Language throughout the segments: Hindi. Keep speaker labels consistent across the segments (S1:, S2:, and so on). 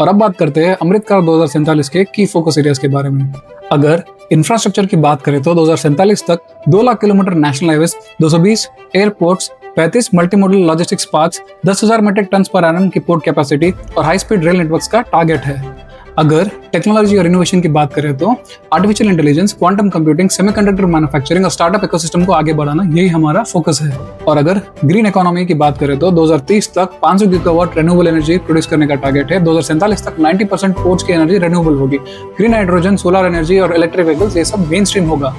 S1: और अब बात करते हैं अमृतकाल 2047 के की फोकस एरियाज के बारे में। अगर इंफ्रास्ट्रक्चर की बात करें तो 2047 तक 2 lakh kilometre national highways, 220 airports, 35 multimodal logistics parks, 10,000 metric ton per annum की पोर्ट कैपेसिटी और हाई स्पीड रेल नेटवर्क्स का टारगेट है। अगर टेक्नोलॉजी और इनोवेशन की बात करें तो artificial intelligence, quantum computing, semiconductor manufacturing और स्टार्टअप इकोसिस्टम को आगे बढ़ाना, यही हमारा फोकस है। और अगर ग्रीन इकोनॉमी की बात करें तो 2030 तक 500 गीगावाट रिन्यूएबल एनर्जी प्रोड्यूस करने का टारगेट है। 2047 तक 90% पोर्ट्स की एनर्जी रिन्यूएबल होगी। ग्रीन हाइड्रोजन, सोलर एनर्जी और इलेक्ट्रिक व्हीकल्स, ये सब मेन स्ट्रीम होगा।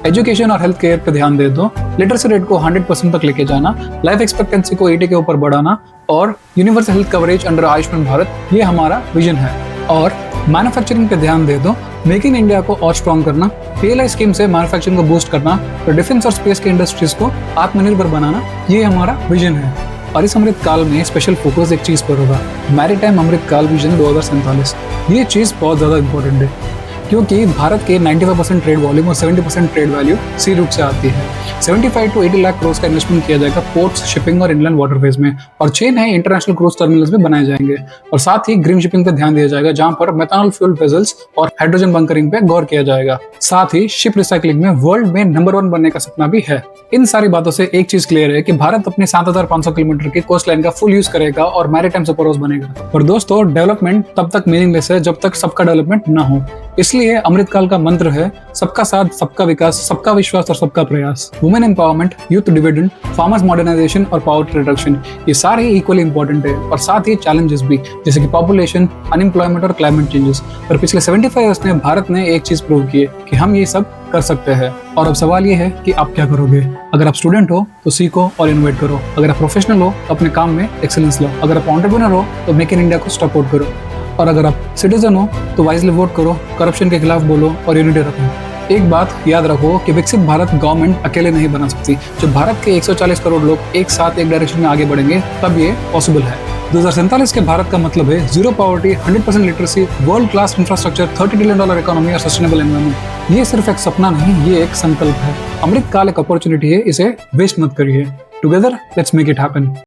S1: एजुकेशन और हेल्थ केयर पे ध्यान दे दो, लिटरेसी रेट को 100% तक लेके जाना, लाइफ एक्सपेक्टेंसी को 80 के ऊपर बढ़ाना और universal health coverage under Ayushman Bharat, ये हमारा विजन है। और मैन्युफैक्चरिंग पे ध्यान दे दो, मेक इन इंडिया को और स्ट्रॉन्ग करना, PLI स्कीम से मैन्युफैक्चरिंग को बूस्ट करना और डिफेंस और स्पेस के इंडस्ट्रीज को आत्मनिर्भर बनाना, ये हमारा विजन है। और इस अमृत काल में स्पेशल फोकस एक चीज पर होगा, मैरीटाइम अमृत काल विजन 2047। ये चीज बहुत ज्यादा इंपॉर्टेंट है क्योंकि भारत के 95% ट्रेड वॉल्यूम और 70% ट्रेड वैल्यू सी रूट से आती है। 75 to 80 लाख करोड़ का इन्वेस्टमेंट किया जाएगा पोर्ट्स, शिपिंग और इनलैंड वाटरवेज में, और 6 नए इंटरनेशनल क्रूज टर्मिनल्स भी बनाए जाएंगे। और साथ ही ग्रीन शिपिंग पे ध्यान दिया जाएगा, जहां पर मेथनॉल फ्यूल वेसल्स और हाइड्रोजन बंकरिंग पे गौर किया जाएगा। साथ ही शिप रिसाइकलिंग में वर्ल्ड में नंबर 1 बनने का सपना भी है। इन सारी बातों से एक चीज क्लियर है कि भारत अपने 7,500 किलोमीटर की कोस्ट लाइन का फुल यूज करेगा और मैरीटाइम सुपर हाउस बनेगा। और दोस्तों, डेवलपमेंट तब तक मीनिंगलेस है जब तक सबका डेवलपमेंट ना हो। इसलिए अमृतकाल का मंत्र है सबका साथ, सबका विकास, सबका विश्वास और सबका प्रयास। Women empowerment, youth dividend, farmers modernisation और पावर रिडक्शन, ये सारे इक्वली इंपॉर्टेंट है। और साथ ही चैलेंजेस भी, जैसे कि पॉपुलेशन, अनएम्प्लॉयमेंट और क्लाइमेट चेंजेस। पर पिछले 75 ईयर्स में भारत ने एक चीज प्रूव की है कि हम ये सब कर सकते हैं। और अब सवाल ये है कि आप क्या करोगे। अगर आप स्टूडेंट हो तो सीखो और इनोवेट करो। अगर आप प्रोफेशनल हो तो अपने काम में एक्सेलेंस लो। अगर आप एंटरप्रेन्योर हो तो मेक इन इंडिया को सपोर्ट करो। और अगर आप सिटीजन हो तो वाइजली वोट करो, करप्शन के खिलाफ बोलो और यूनिटी रखो। एक बात याद रखो कि विकसित भारत गवर्नमेंट अकेले नहीं बना सकती। जब भारत के 140 करोड़ लोग एक साथ एक डायरेक्शन में आगे बढ़ेंगे तब ये पॉसिबल है। 2047 के भारत का मतलब है zero poverty, 100% literacy, world class infrastructure, $30 trillion economy और सस्टेनेबल एनवायरनमेंट। ये सिर्फ एक सपना नहीं, ये एक संकल्प है। अमृत काल एक अपॉर्चुनिटी है, इसे वेस्ट मत करिए। Together let's make it happen.